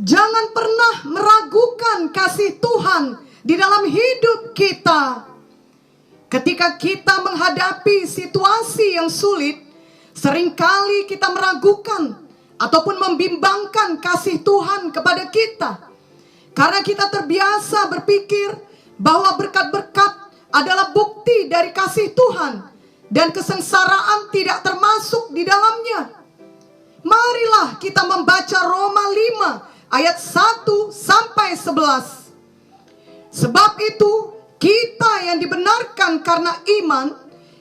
Jangan pernah meragukan kasih Tuhan di dalam hidup kita. Ketika kita menghadapi situasi yang sulit, seringkali kita meragukan ataupun membimbangkan kasih Tuhan kepada kita. Karena kita terbiasa berpikir bahwa berkat-berkat adalah bukti dari kasih Tuhan, dan kesengsaraan tidak termasuk di dalamnya. Marilah kita membaca Roma 5 ayat 1 sampai 11. Sebab itu, kita yang dibenarkan karena iman,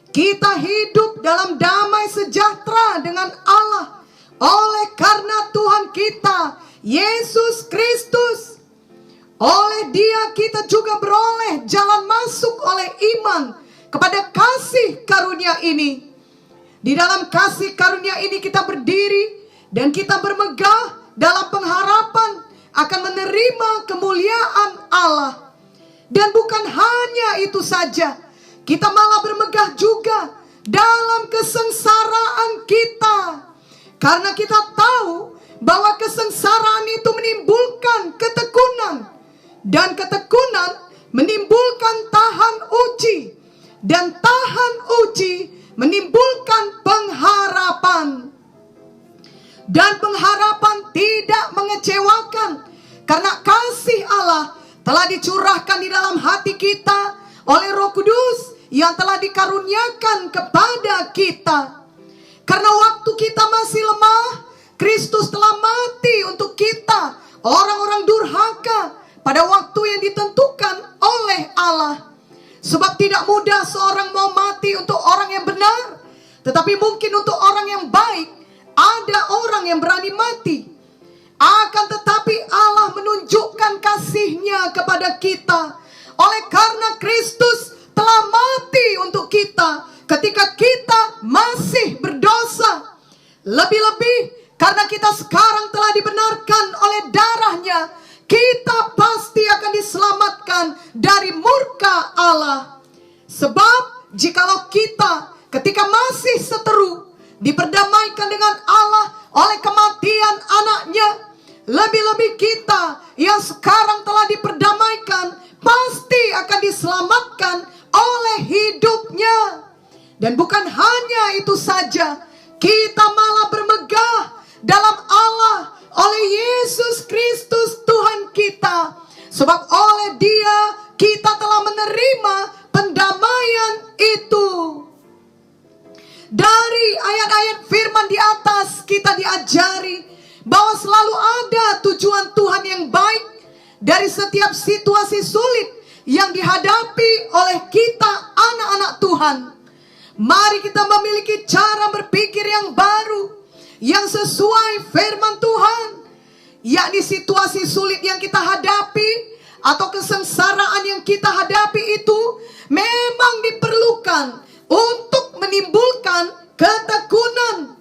kita hidup dalam damai sejahtera dengan Allah oleh karena Tuhan kita, Yesus Kristus. Oleh Dia kita juga beroleh jalan masuk oleh iman kepada kasih karunia ini. Di dalam kasih karunia ini kita berdiri dan kita bermegah dalam pengharapan akan menerima kemuliaan Allah. Dan bukan hanya itu saja, kita malah bermegah juga dalam kesengsaraan kita. Karena kita tahu bahwa kesengsaraan itu menimbulkan ketekunan, dan ketekunan menimbulkan tahan uji, dan tahan uji menimbulkan pengharapan. Dan pengharapan tidak mengecewakan, karena kasih Allah telah dicurahkan di dalam hati kita oleh Roh Kudus yang telah dikaruniakan kepada kita. Karena waktu kita masih lemah, Kristus telah mati untuk kita, orang-orang durhaka, pada waktu yang ditentukan oleh Allah. Sebab tidak mudah seorang mau mati untuk orang yang benar, tetapi mungkin untuk orang yang baik ada orang yang berani mati. Akan tetapi Allah menunjukkan kasih-Nya kepada kita oleh karena Kristus telah mati untuk kita ketika kita masih berdosa. Lebih-lebih karena kita sekarang telah dibenarkan oleh darah-Nya, kita pasti akan diselamatkan dari murka Allah. Sebab jikalau kita ketika masih seteru diperdamaikan dengan Allah oleh kematian anaknya, lebih-lebih kita yang sekarang telah diperdamaikan pasti akan diselamatkan oleh hidupnya. Dan bukan hanya itu saja, kita malah bermegah dalam Allah oleh Yesus Kristus Tuhan kita. Sebab oleh Dia kita telah menerima pendamaian itu. Dari ayat-ayat firman di atas kita diajari bahwa selalu ada tujuan Tuhan yang baik dari setiap situasi sulit yang dihadapi oleh kita anak-anak Tuhan. Mari kita memiliki cara berpikir yang baru, yang sesuai firman Tuhan, yakni situasi sulit yang kita hadapi atau kesengsaraan yang kita hadapi itu memang diperlukan untuk menimbulkan ketekunan.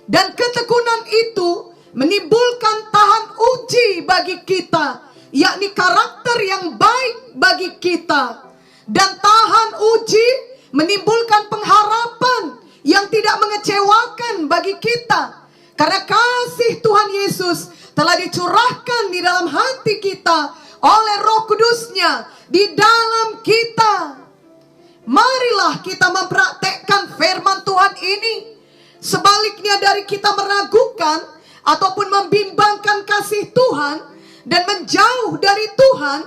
Dan ketekunan itu menimbulkan tahan uji bagi kita, yakni karakter yang baik bagi kita. Dan tahan uji menimbulkan pengharapan yang tidak mengecewakan bagi kita. Karena kasih Tuhan Yesus telah dicurahkan di dalam hati kita oleh Roh Kudus-Nya di dalam kita. Marilah kita mempraktekkan firman Tuhan ini. Sebaliknya dari kita meragukan ataupun membimbangkan kasih Tuhan dan menjauh dari Tuhan,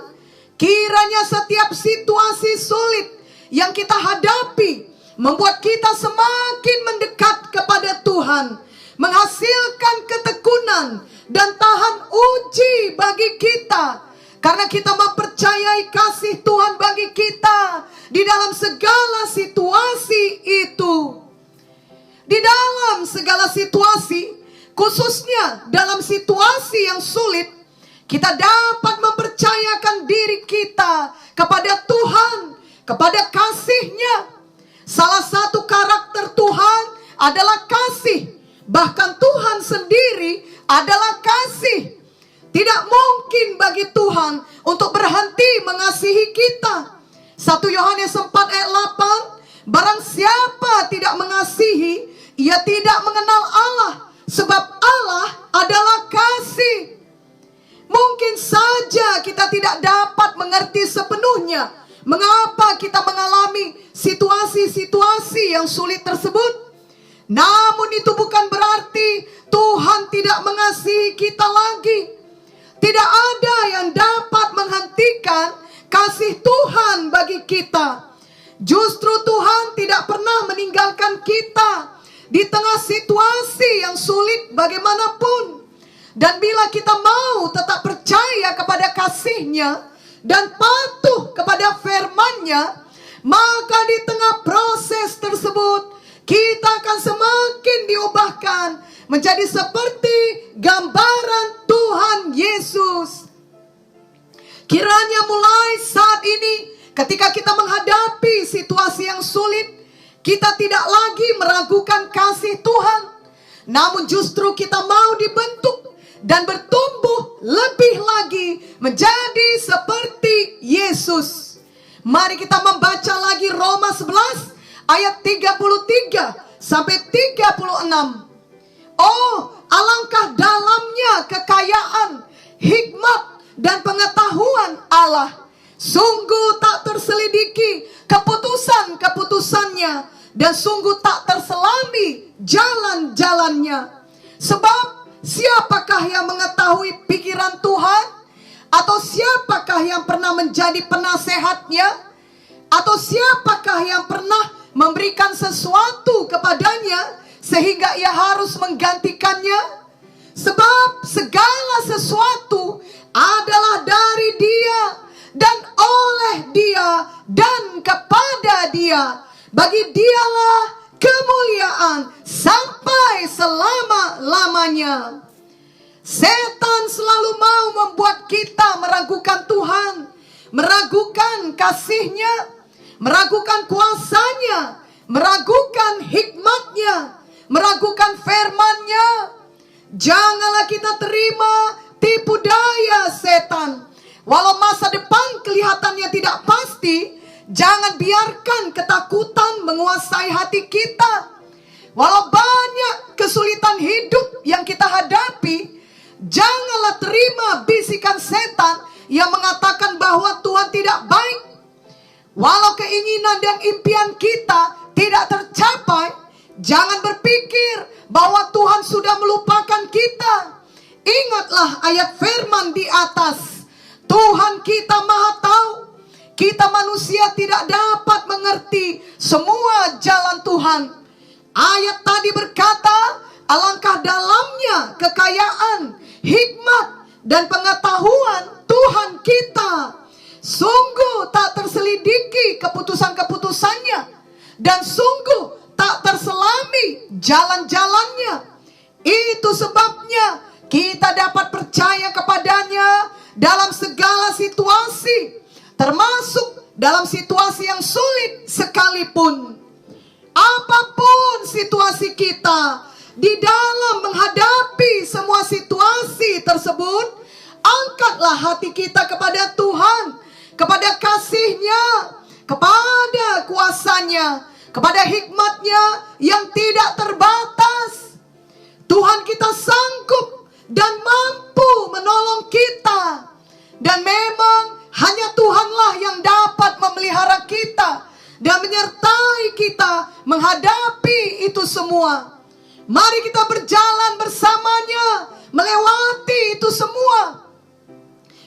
kiranya setiap situasi sulit yang kita hadapi membuat kita semakin mendekat kepada Tuhan, menghasilkan ketekunan dan tahan uji bagi kita, karena kita mempercayai kasih Tuhan bagi kita di dalam segala situasi itu. Di dalam segala situasi, khususnya dalam situasi yang sulit, kita dapat mempercayakan diri kita kepada Tuhan, kepada kasih-Nya. Salah satu karakter Tuhan adalah kasih. Bahkan Tuhan sendiri adalah kasih. Tidak mungkin bagi Tuhan untuk berhenti mengasihi kita. 1 Yohanes 4 ayat 8, barang siapa tidak mengasihi, ia tidak mengenal Allah, sebab Allah adalah kasih. Mungkin saja kita tidak dapat mengerti sepenuhnya mengapa kita mengalami situasi-situasi yang sulit tersebut. Namun itu bukan berarti Tuhan tidak mengasihi kita lagi. Tidak ada yang dapat menghentikan kasih Tuhan bagi kita. Justru Tuhan tidak pernah meninggalkan kita di tengah situasi yang sulit bagaimanapun. Dan bila kita mau tetap percaya kepada kasih-Nya dan patuh kepada firman-Nya, maka di tengah proses tersebut kita akan semakin diubahkan menjadi seperti gambaran Tuhan Yesus. Kiranya mulai saat ini ketika kita menghadapi situasi yang sulit, kita tidak lagi meragukan kasih Tuhan, namun justru kita mau dibentuk dan bertumbuh lebih lagi menjadi seperti Yesus. Mari kita membaca lagi Roma 11 ayat 33 sampai 36. Oh, alangkah dalamnya kekayaan, hikmat dan pengetahuan Allah. Sungguh tak terselidiki keputusan-keputusannya, dan sungguh tak terselami jalan-jalannya. Sebab siapakah yang mengetahui pikiran Tuhan? Atau siapakah yang pernah menjadi penasehatnya? Atau siapakah yang pernah memberikan sesuatu kepadanya sehingga ia harus menggantikannya? Sebab segala sesuatu adalah dari Dia dan oleh Dia dan kepada Dia. Bagi Dialah kemuliaan sampai selama-lamanya. Setan selalu mau membuat kita meragukan Tuhan, meragukan kasih-Nya, meragukan kuasa-Nya, meragukan hikmat-Nya, meragukan firman-Nya. Janganlah kita terima tipu daya setan. Walau masa depan kelihatannya tidak pasti, jangan biarkan ketakutan menguasai hati kita. Walau banyak kesulitan hidup yang kita hadapi, janganlah terima bisikan setan yang mengatakan bahwa Tuhan tidak baik. Walau keinginan dan impian kita tidak tercapai, jangan berpikir bahwa Tuhan sudah melupakan kita. Ingatlah ayat firman di atas. Tuhan kita Maha Tahu. Kita manusia tidak dapat mengerti semua jalan Tuhan. Ayat tadi berkata, alangkah dalamnya kekayaan, hikmat, dan pengetahuan Tuhan kita. Sungguh tak terselidiki keputusan-keputusannya, dan sungguh tak terselami jalan-jalannya. Itu sebabnya kita dapat percaya kepadanya dalam segala situasi, termasuk dalam situasi yang sulit sekalipun. Apapun situasi kita, di dalam menghadapi semua situasi tersebut, angkatlah hati kita kepada Tuhan, kepada kasih-Nya, kepada kuasa-Nya, kepada hikmat-Nya yang tidak terbatas. Tuhan kita sanggup dan mampu menolong kita. Dan memang hanya Tuhanlah yang dapat memelihara kita dan menyertai kita menghadapi itu semua. Mari kita berjalan bersamanya melewati itu semua.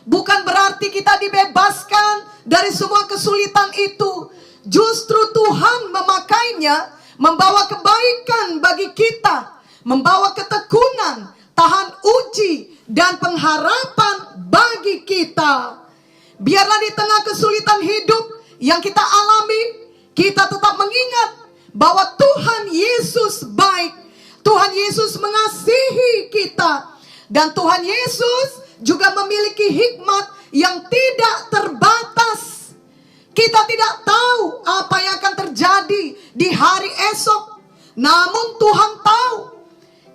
Bukan berarti kita dibebaskan dari semua kesulitan itu. Justru Tuhan memakainya membawa kebaikan bagi kita, membawa ketekunan, tahan uji, dan pengharapan bagi kita. Biarlah di tengah kesulitan hidup yang kita alami, kita tetap mengingat bahwa Tuhan Yesus baik. Tuhan Yesus mengasihi kita. Dan Tuhan Yesus juga memiliki hikmat yang tidak terbatas. Kita tidak tahu apa yang akan terjadi di hari esok. Namun Tuhan tahu.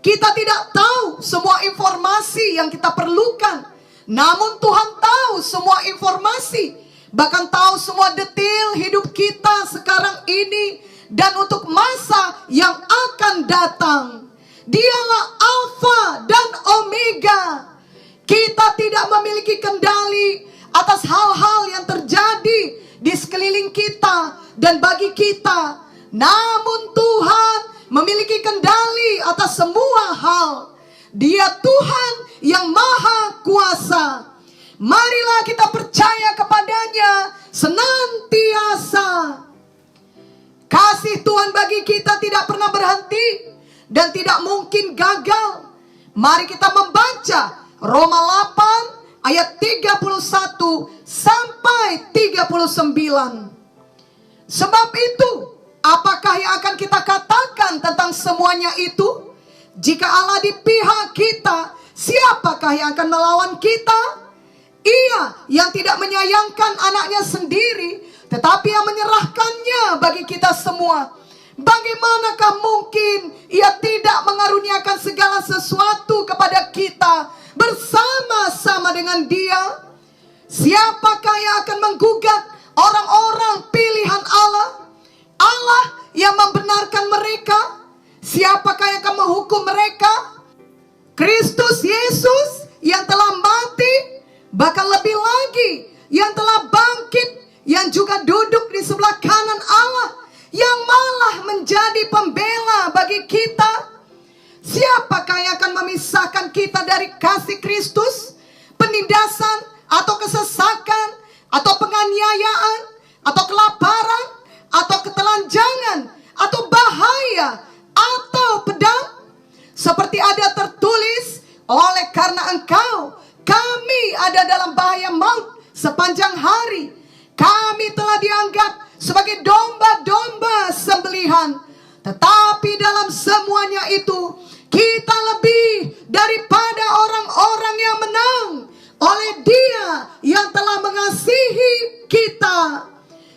Kita tidak tahu semua informasi yang kita perlukan. Namun Tuhan tahu semua informasi. Bahkan tahu semua detail hidup kita sekarang ini. Dan untuk masa yang akan datang. Dialah Alfa dan Omega. Kita tidak memiliki kendali atas hal-hal yang terjadi di sekeliling kita dan bagi kita. Namun Tuhan memiliki kendali atas semua hal. Dia Tuhan yang maha kuasa. Marilah kita percaya kepadanya senantiasa. Kasih Tuhan bagi kita tidak pernah berhenti dan tidak mungkin gagal. Mari kita membaca Roma 8 ayat 31 sampai 39. Sebab itu, apakah yang akan kita katakan tentang semuanya itu? Jika Allah di pihak kita, siapakah yang akan melawan kita? Ia yang tidak menyayangkan anaknya sendiri, tetapi yang menyerahkannya bagi kita semua. Bagaimanakah mungkin ia tidak mengaruniakan segala sesuatu kepada kita bersama-sama dengan dia? Siapakah yang akan menggugat orang-orang pilihan Allah? Allah yang membenarkan mereka. Siapakah yang akan menghukum mereka? Kristus Yesus yang telah mati, bahkan lebih lagi yang telah bangkit, yang juga duduk di sebelah kanan Allah, yang malah menjadi pembela bagi kita. Siapakah yang akan memisahkan kita dari kasih Kristus? Penindasan atau kesesakan atau penganiayaan atau kelaparan atau ketelanjangan atau bahaya atau pedang? Seperti ada tertulis, oleh karena engkau kami ada dalam bahaya maut sepanjang hari. Kami telah dianggap sebagai domba-domba sembelihan. Tetapi dalam semuanya itu, kita lebih daripada orang-orang yang menang oleh Dia yang telah mengasihi kita.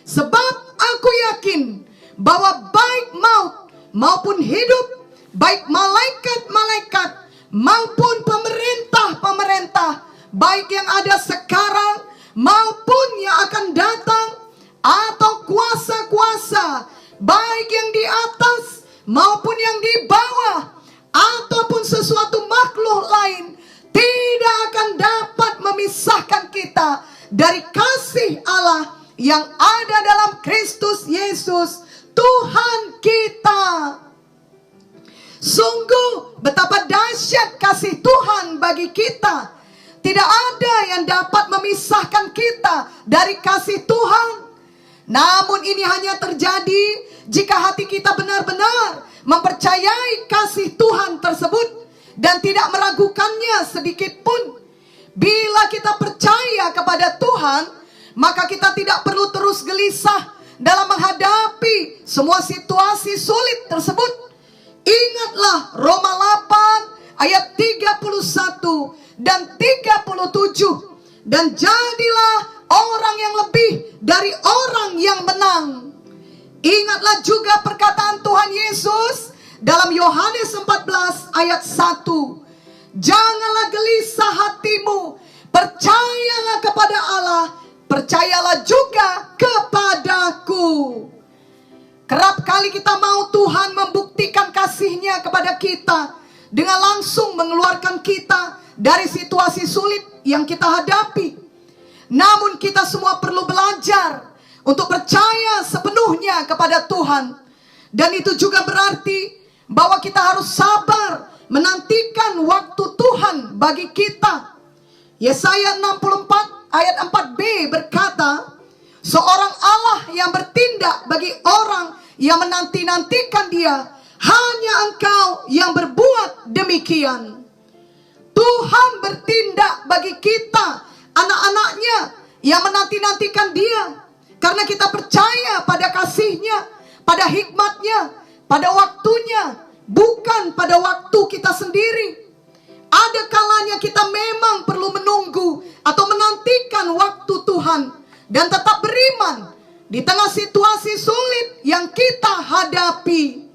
Sebab aku yakin bahwa baik maut maupun hidup, baik malaikat-malaikat maupun pemerintah-pemerintah, baik yang ada sekarang maupun yang akan datang, atau kuasa-kuasa, baik yang di atas maupun yang di bawah, ataupun sesuatu makhluk lain, tidak akan dapat memisahkan kita dari kasih Allah yang ada dalam Kristus Yesus Tuhan kita. Sungguh betapa dahsyat kasih Tuhan bagi kita. Tidak ada yang dapat memisahkan kita dari kasih Tuhan. Namun ini hanya terjadi jika hati kita benar-benar mempercayai kasih Tuhan tersebut dan tidak meragukannya sedikit pun. Bila kita percaya kepada Tuhan, maka kita tidak perlu terus gelisah dalam menghadapi semua situasi sulit tersebut. Ingatlah Roma 8 ayat 31 dan 37. Dan jadilah orang yang lebih dari orang yang menang. Ingatlah juga perkataan Tuhan Yesus dalam Yohanes 14 ayat 1. Janganlah gelisah hatimu, percayalah kepada Allah, percayalah juga kepadaku. Kerap kali kita mau Tuhan membuktikan kasih-Nya kepada kita dengan langsung mengeluarkan kita dari situasi sulit yang kita hadapi. Namun kita semua perlu belajar untuk percaya sepenuhnya kepada Tuhan. Dan itu juga berarti bahwa kita harus sabar menantikan waktu Tuhan bagi kita. Yesaya 64 ayat 4b berkata, seorang Allah yang bertindak bagi orang yang menanti-nantikan Dia, hanya Engkau yang berbuat demikian. Tuhan bertindak bagi kita, anak-anaknya yang menanti-nantikan Dia, karena kita percaya pada kasih-Nya, pada hikmat-Nya, pada waktunya, bukan pada waktu kita sendiri. Ada kalanya kita memang perlu menunggu atau menantikan waktu Tuhan dan tetap beriman di tengah situasi sulit yang kita hadapi.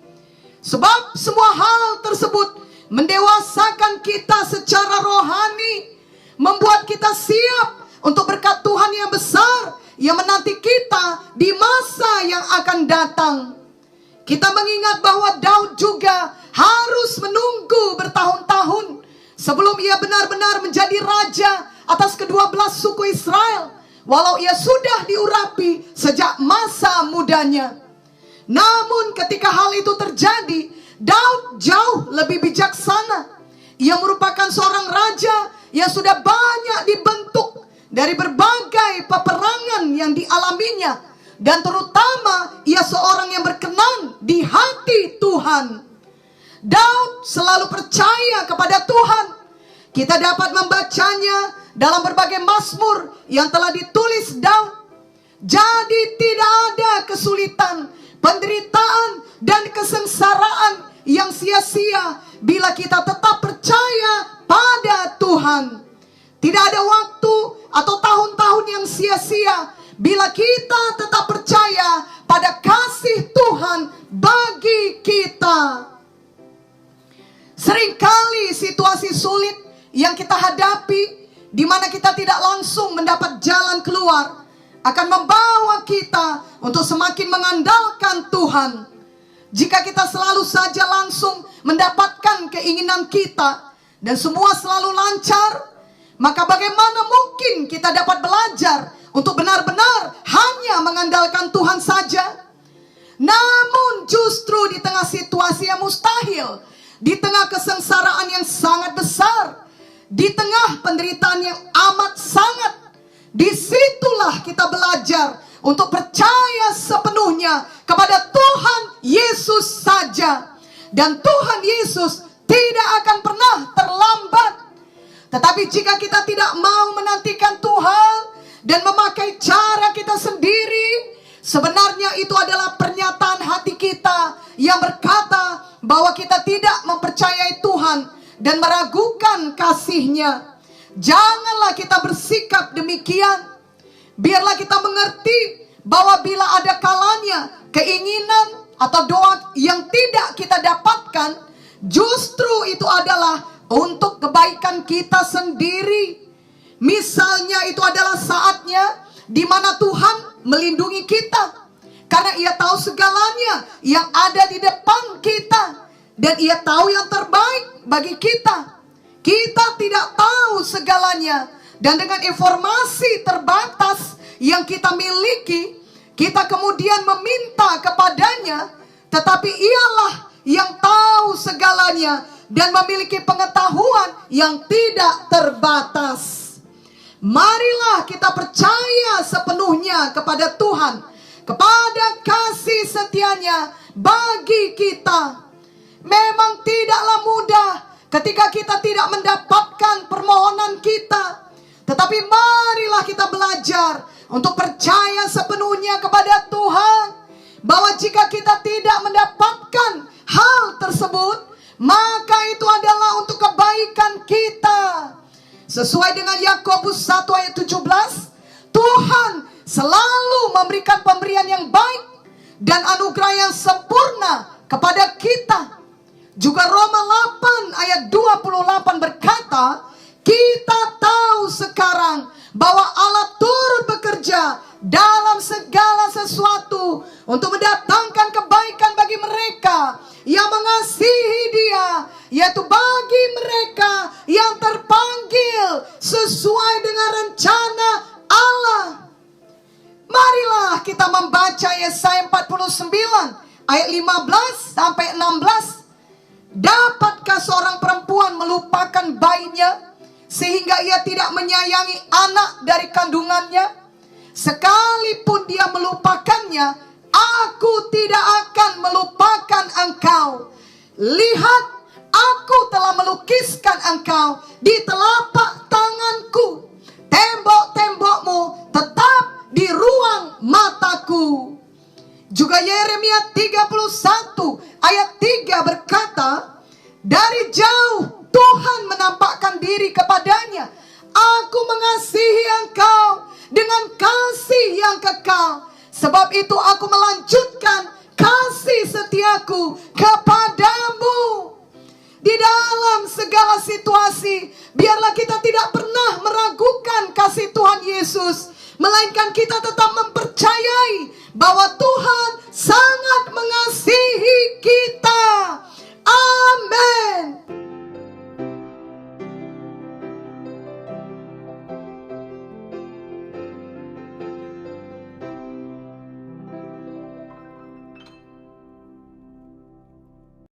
Sebab semua hal tersebut mendewasakan kita secara rohani, membuat kita siap untuk berkat Tuhan yang besar yang menanti kita di masa yang akan datang. Kita mengingat bahwa Daud juga harus menunggu bertahun-tahun sebelum ia benar-benar menjadi raja atas ke-12 suku Israel, walau ia sudah diurapi sejak masa mudanya. Namun ketika hal itu terjadi, Daud jauh lebih bijaksana. Ia merupakan seorang raja yang sudah banyak dibentuk dari berbagai peperangan yang dialaminya, dan terutama ia seorang yang berkenan di hati Tuhan. Daud selalu percaya kepada Tuhan. Kita dapat membacanya dalam berbagai mazmur yang telah ditulis Daud. Jadi tidak ada kesulitan, penderitaan, dan kesengsaraan yang sia-sia bila kita tetap percaya pada Tuhan. Tidak ada waktu atau tahun-tahun yang sia-sia bila kita tetap percaya pada kasih Tuhan bagi kita. Seringkali situasi sulit yang kita hadapi, di mana kita tidak langsung mendapat jalan keluar, akan membawa kita untuk semakin mengandalkan Tuhan. Jika kita selalu saja langsung mendapatkan keinginan kita dan semua selalu lancar, maka bagaimana mungkin kita dapat belajar untuk benar-benar hanya mengandalkan Tuhan saja? Namun justru di tengah situasi yang mustahil, di tengah kesengsaraan yang sangat besar, di tengah penderitaan yang amat sangat, disitulah kita belajar untuk percaya sepenuhnya kepada Tuhan Yesus saja. Dan Tuhan Yesus tidak akan pernah terlambat. Tetapi jika kita tidak mau menantikan Tuhan dan memakai cara kita sendiri, sebenarnya itu adalah pernyataan hati kita yang berkata bahwa kita tidak mempercayai Tuhan dan meragukan kasih-Nya. Janganlah kita bersikap demikian. Biarlah kita mengerti bahwa bila ada kalanya keinginan atau doa yang tidak kita dapatkan, justru itu adalah untuk kebaikan kita sendiri. Misalnya itu adalah saatnya di mana Tuhan melindungi kita, karena Ia tahu segalanya yang ada di depan kita, dan Ia tahu yang terbaik bagi kita. Kita tidak tahu segalanya, dan dengan informasi terbatas yang kita miliki, kita kemudian meminta kepadanya, tetapi Ialah yang tahu segalanya dan memiliki pengetahuan yang tidak terbatas. Marilah kita percaya sepenuhnya kepada Tuhan, kepada kasih setia-Nya bagi kita. Memang tidaklah mudah ketika kita tidak mendapatkan permohonan kita, tetapi marilah kita belajar untuk percaya sepenuhnya kepada Tuhan, bahwa jika kita tidak mendapatkan hal tersebut, maka itu adalah untuk kebaikan kita. Sesuai dengan Yakobus 1 ayat 17, Tuhan selalu memberikan pemberian yang baik dan anugerah yang sempurna kepada kita. Juga Roma 8 ayat 28 berkata, kita tahu sekarang bahwa Allah turut bekerja dalam segala sesuatu untuk mendatangkan kebaikan bagi mereka yang mengasihi Dia, yaitu bagi mereka yang terpanggil sesuai dengan rencana Allah. Marilah kita membaca Yesaya 49 ayat 15 sampai 16. Dapatkah seorang perempuan melupakan bayinya sehingga ia tidak menyayangi anak dari kandungannya? Sekalipun dia melupakannya, aku tidak akan melupakan engkau. Lihat, aku telah melukiskan engkau di telapak tanganku. Tembok-tembokmu tetap di ruang mataku. Juga Yeremia 31 ayat 3 berkata, dari jauh Tuhan menampakkan diri kepadanya. Aku mengasihi engkau dengan kasih yang kekal. Sebab itu aku melanjutkan kasih setiaku kepadamu. Di dalam segala situasi, biarlah kita tidak pernah meragukan kasih Tuhan Yesus, melainkan kita tetap mempercayai bahwa Tuhan sangat mengasihi